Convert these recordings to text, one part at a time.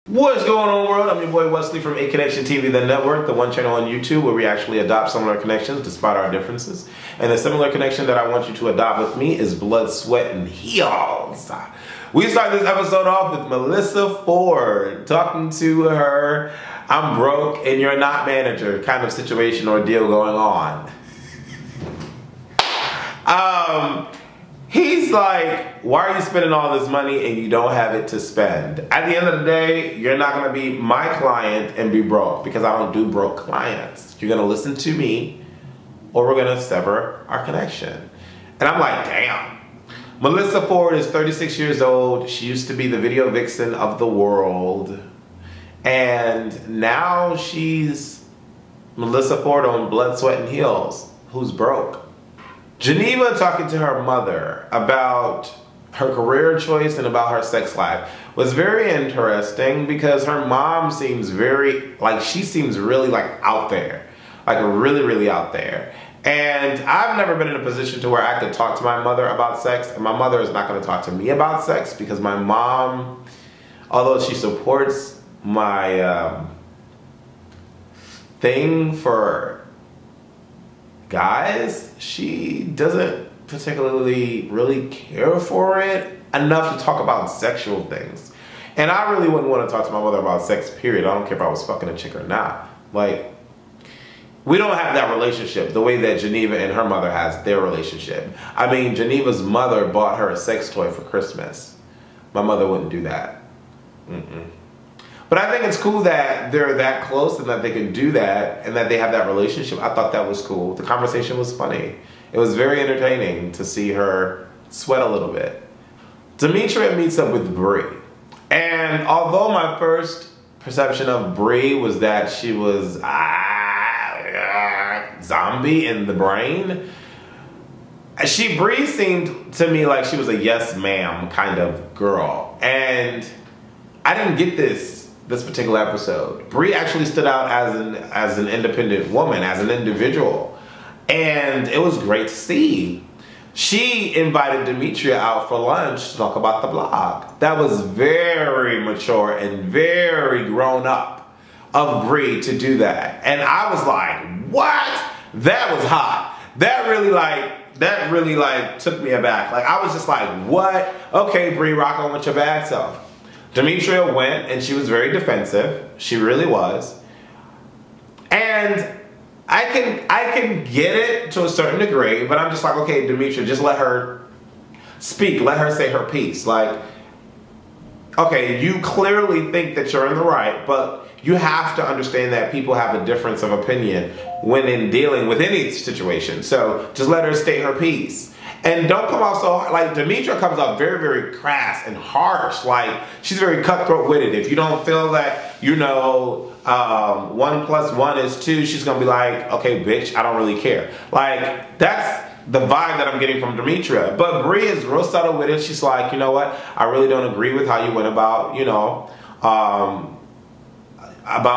What's going on, world? I'm your boy Wesley from Aconnectiontv, the network, the one channel on YouTube where we actually adopt similar connections despite our differences. And the similar connection that I want you to adopt with me is blood, sweat, and heels. We start this episode off with Melissa Ford talking to her "I'm broke and you're not manager" kind of situation or deal going on. He's like, why are you spending all this money and you don't have it to spend? At the end of the day, you're not going to be my client and be broke because I don't do broke clients. You're going to listen to me or we're going to sever our connection. And I'm like, damn. Melissa Ford is 36 years old. She used to be the video vixen of the world. And now she's Melissa Ford on Blood, Sweat, and Heels, who's broke. Geneva talking to her mother about her career choice and about her sex life was very interesting because her mom seems really out there. Like really out there. And I've never been in a position to where I could talk to my mother about sex, and my mother is not going to talk to me about sex because my mom, although she supports my thing for guys, she doesn't particularly really care for it enough to talk about sexual things. And I really wouldn't want to talk to my mother about sex, period. I don't care if I was fucking a chick or not. Like, we don't have that relationship the way that Geneva and her mother has their relationship. I mean, Geneva's mother bought her a sex toy for Christmas. My mother wouldn't do that. But I think it's cool that they're that close and that they can do that and that they have that relationship. I thought that was cool. The conversation was funny. It was very entertaining to see her sweat a little bit. Demetria meets up with Bree. And although my first perception of Bree was that she was zombie in the brain, Bree seemed to me like she was a yes ma'am kind of girl. And I didn't get this particular episode. Bree actually stood out as an independent woman, as an individual. And it was great to see. She invited Demetria out for lunch to talk about the blog. That was very mature and very grown up of Bree to do that. And I was like, what? That was hot. That really took me aback. Like, I was just like, what? Okay, Bree, rock on with your bad self. Demetria went and she was very defensive. She really was. And I can get it to a certain degree, but I'm just like, okay, Demetria, just let her speak. Let her say her piece. Like, okay, you clearly think that you're in the right, but you have to understand that people have a difference of opinion when in dealing with any situation. So just let her state her piece. And don't come off so hard. Like, Demetria comes off very crass and harsh. Like, she's very cutthroat with it. If you don't feel that, you know, 1 + 1 is 2, she's gonna be like, okay, bitch, I don't really care. Like, that's the vibe that I'm getting from Demetria. But Bree is real subtle with it. She's like, you know what? I really don't agree with how you went about, you know, about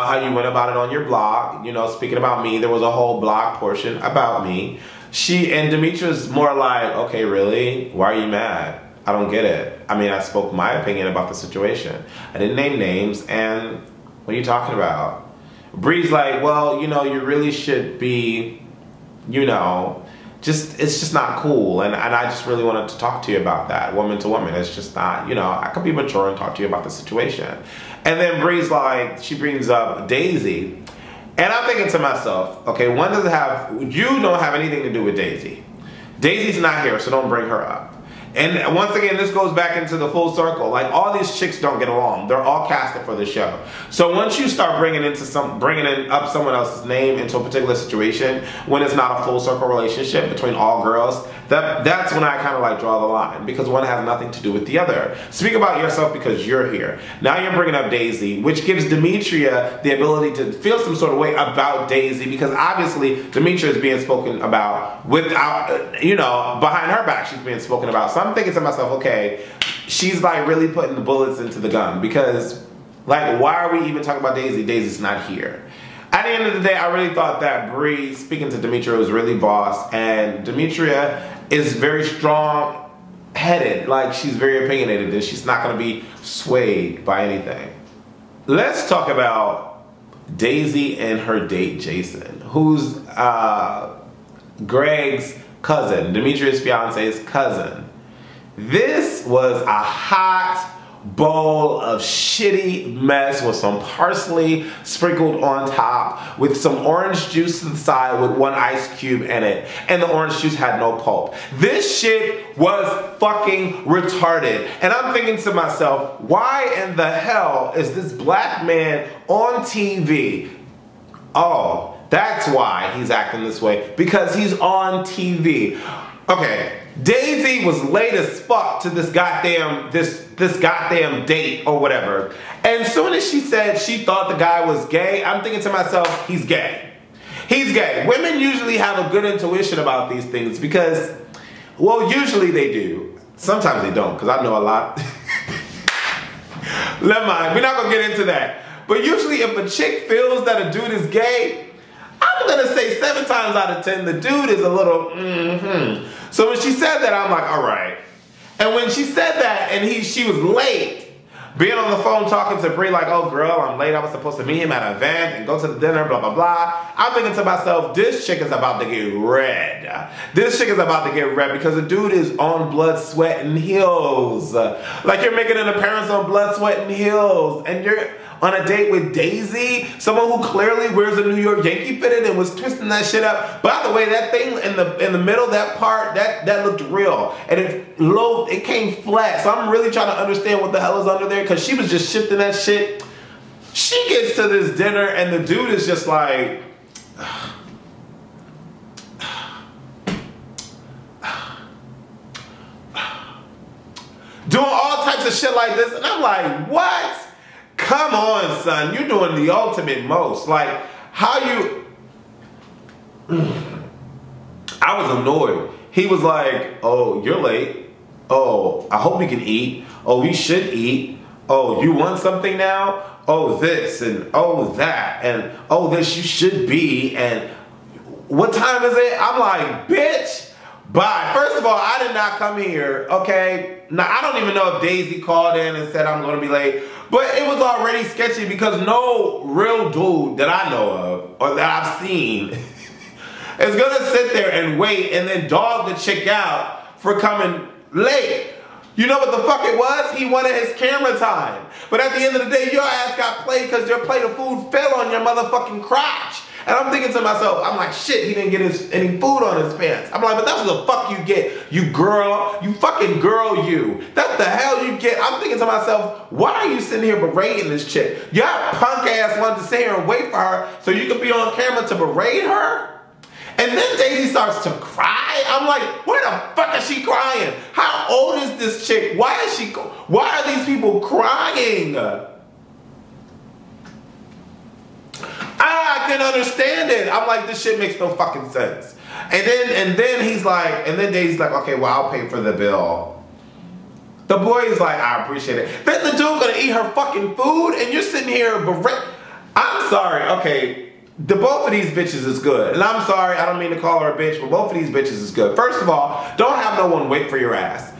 how you went about it on your blog. You know, speaking about me, there was a whole blog portion about me. And Demetria's more like, okay, really? Why are you mad? I don't get it. I mean, I spoke my opinion about the situation. I didn't name names, and what are you talking about? Bree's like, well, you know, you really should be, you know, it's just not cool. And I just really wanted to talk to you about that, woman to woman. It's just not, you know, I could be mature and talk to you about the situation. And then Bree's like, she brings up Daisy. And I'm thinking to myself, okay, you don't have anything to do with Daisy. Daisy's not here, so don't bring her up. And once again, this goes back into the full circle. Like, all these chicks don't get along. They're all casted for the show. So once you start bringing up someone else's name into a particular situation, when it's not a full circle relationship between all girls, that's when I kind of like draw the line, because one has nothing to do with the other. Speak about yourself because you're here. Now you're bringing up Daisy, which gives Demetria the ability to feel some sort of way about Daisy, because obviously Demetria is being spoken about without, you know, behind her back she's being spoken about. So I'm thinking to myself, okay, she's like really putting the bullets into the gun, because like, why are we even talking about Daisy? Daisy's not here. At the end of the day, I really thought that Bree, speaking to Demetria, was really boss, and Demetria is very strong-headed. Like, she's very opinionated, and she's not going to be swayed by anything. let's talk about Daisy and her date Jason, who's Greg's cousin, Demetrius' fiance's cousin. This was a hot bowl of shitty mess with some parsley sprinkled on top, with some orange juice to the side with one ice cube in it, and the orange juice had no pulp. This shit was fucking retarded. And I'm thinking to myself, why in the hell is this black man on TV? Oh, that's why he's acting this way, because he's on TV. Okay, Daisy was late as fuck to this goddamn date or whatever. And as soon as she said she thought the guy was gay, I'm thinking to myself, he's gay. He's gay. Women usually have a good intuition about these things because, well, usually they do. Sometimes they don't, because I know a lot. Never mind, we're not gonna get into that. But usually if a chick feels that a dude is gay, I'm gonna say 7 times out of 10, the dude is a little So when she said that, I'm like, all right. And when she said that and she was late, being on the phone talking to Brie like, oh girl, I'm late, I was supposed to meet him at an event and go to the dinner, blah, blah, blah. I'm thinking to myself, this chick is about to get red. This chick is about to get red because the dude is on blood, sweat, and heels. Like you're making an appearance on blood, sweat, and heels. And you're on a date with Daisy, someone who clearly wears a New York Yankee fitted and was twisting that shit up. By the way, that thing in the middle, that part, that looked real. And it came flat. So I'm really trying to understand what the hell is under there, because she was just shifting that shit. She gets to this dinner and the dude is just like, doing all types of shit like this. And I'm like, what? Come on, son. You're doing the ultimate most. Like, how you... I was annoyed. He was like, oh, you're late. Oh, I hope we can eat. Oh, we should eat. Oh, you want something now? Oh, this and oh, that. And oh, this you should be. And what time is it? I'm like, bitch, bye. First of all, I did not come here, okay? Now, I don't even know if Daisy called in and said I'm going to be late. But it was already sketchy because no real dude that I know of or that I've seen is going to sit there and wait and then dog the chick out for coming late. You know what the fuck it was? He wanted his camera time. But at the end of the day, your ass got played because your plate of food fell on your motherfucking crotch. And I'm thinking to myself, I'm like, shit, he didn't get any food on his pants. I'm like, but that's what the fuck you get, you girl. You fucking girl, you. That's the hell you get. I'm thinking to myself, why are you sitting here berating this chick? Your punk ass wanted to sit here and wait for her so you could be on camera to berate her? And then Daisy starts to cry. I'm like, where the fuck is she crying? How old is this chick? Why are these people crying? I can understand it. I'm like, this shit makes no fucking sense. And then he's like, and then Daisy's like, okay, well, I'll pay for the bill. The boy is like, I appreciate it. Then the dude gonna eat her fucking food and you're sitting here I'm sorry, okay. The both of these bitches is good. And I'm sorry, I don't mean to call her a bitch, but both of these bitches is good. First of all, don't have no one wait for your ass.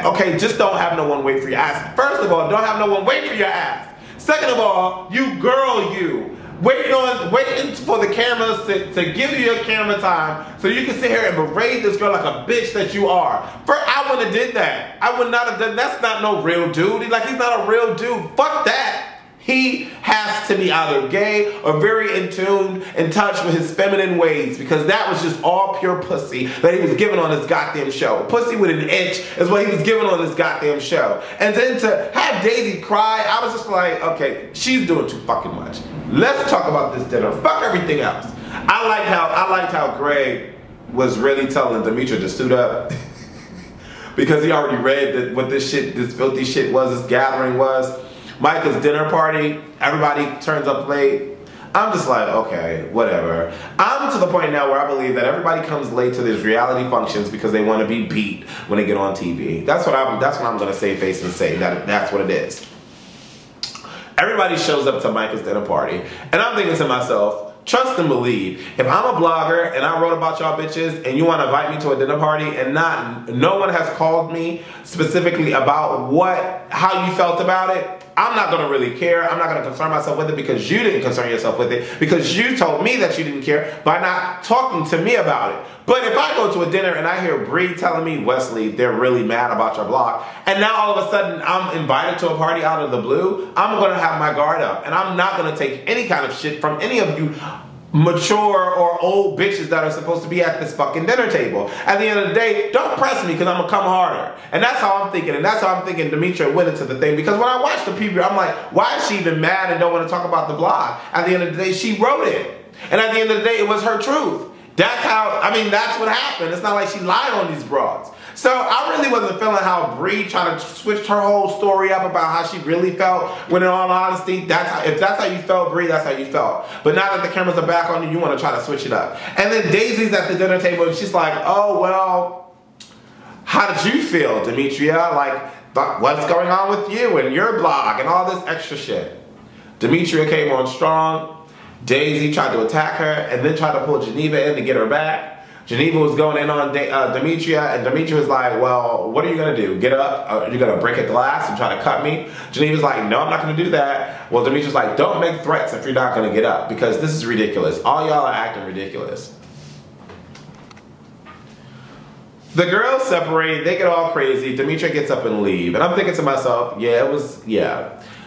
Okay, just don't have no one wait for your ass. First of all, don't have no one wait for your ass. Second of all, you girl, you. Waiting for the cameras to give you your camera time so you can sit here and berate this girl like a bitch that you are. First, I wouldn't have did that. I would not have done. That's not no real dude. He's not a real dude. Fuck that. He has to be either gay or very in touch with his feminine ways, because that was just all pure pussy that he was given on this goddamn show. Pussy with an itch is what he was given on this goddamn show. And then to have Daisy cry, I was just like, okay, she's doing too fucking much. Let's talk about this dinner. Fuck everything else. I liked how Greg was really telling Demetra to suit up because he already read what this filthy shit was, this gathering was. Micah's dinner party, everybody turns up late. I'm just like, okay, whatever. I'm to the point now where I believe that everybody comes late to these reality functions because they want to be beat when they get on TV. That's what I'm gonna say face and say that's what it is. Everybody shows up to Micah's dinner party, and I'm thinking to myself, trust and believe. If I'm a blogger and I wrote about y'all bitches and you want to invite me to a dinner party and no one has called me specifically about how you felt about it, I'm not gonna really care. I'm not gonna concern myself with it because you didn't concern yourself with it, because you told me that you didn't care by not talking to me about it. But if I go to a dinner and I hear Bree telling me, Wesley, they're really mad about your blog, and now all of a sudden I'm invited to a party out of the blue, I'm gonna have my guard up, and I'm not gonna take any kind of shit from any of you mature or old bitches that are supposed to be at this fucking dinner table. At the end of the day, don't press me because I'm gonna come harder. And that's how I'm thinking, and that's how I'm thinking Demetria went into the thing, because when I watched the preview, I'm like, why is she even mad and don't want to talk about the blog? At the end of the day, she wrote it. And at the end of the day, it was her truth. That's how, I mean, that's what happened. It's not like she lied on these broads. So I really wasn't feeling how Bree tried to switch her whole story up about how she really felt, when in all honesty, if that's how you felt, Bree, that's how you felt. But now that the cameras are back on you, you want to try to switch it up. And then Daisy's at the dinner table and she's like, oh, well, how did you feel, Demetria? Like, what's going on with you and your blog and all this extra shit? Demetria came on strong. Daisy tried to attack her and then tried to pull Geneva in to get her back. Geneva was going in on Demetria, and Demetria was like, well, what are you going to do? Get up? Are you going to break a glass and try to cut me? Geneva's like, no, I'm not going to do that. Well, Demetria's like, don't make threats if you're not going to get up, because this is ridiculous. All y'all are acting ridiculous. The girls separate, they get all crazy. Demetria gets up and leave. And I'm thinking to myself,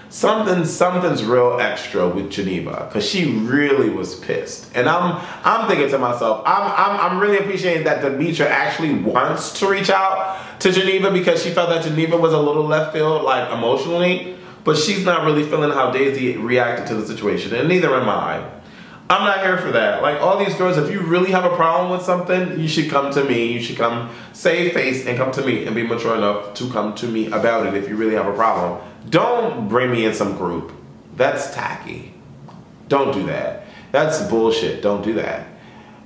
something's real extra with Geneva, because she really was pissed. And I'm thinking to myself, I'm really appreciating that Demetria actually wants to reach out to Geneva, because she felt that Geneva was a little left field, like emotionally, but she's not really feeling how Daisy reacted to the situation, and neither am I. I'm not here for that. Like, all these girls, if you really have a problem with something, you should come to me. You should come save face and come to me and be mature enough to come to me about it if you really have a problem. Don't bring me in some group. That's tacky. Don't do that. That's bullshit. Don't do that.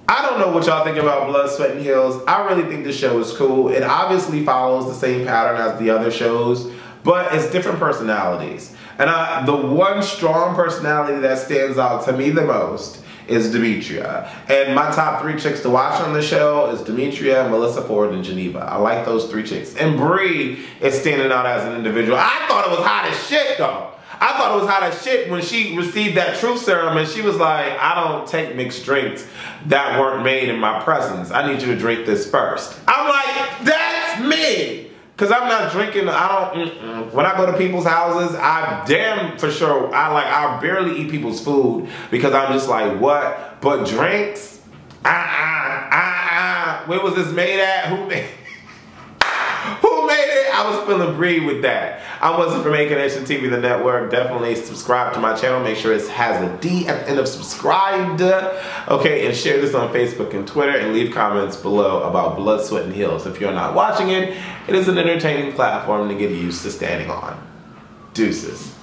I don't know what y'all think about Blood, Sweat, and Heels. I really think this show is cool. It obviously follows the same pattern as the other shows, but it's different personalities. And the one strong personality that stands out to me the most is Demetria. And my top 3 chicks to watch on the show is Demetria, Melissa Ford, and Geneva. I like those 3 chicks. And Bree is standing out as an individual. I thought it was hot as shit, though. I thought it was hot as shit when she received that truth serum and she was like, I don't take mixed drinks that weren't made in my presence. I need you to drink this first. I'm like, that's me. Because I'm not drinking, when I go to people's houses, I damn for sure, I barely eat people's food because I'm just like, what? But drinks? Where was this made at? Who made it? I was feeling Bree with that. I wasn't from Aconnectiontv, the network. Definitely subscribe to my channel. Make sure it has a D at the end of subscribed. Okay, and share this on Facebook and Twitter, and leave comments below about Blood, Sweat, and Heels. If you're not watching it, it is an entertaining platform to get used to standing on. Deuces.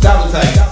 Double take.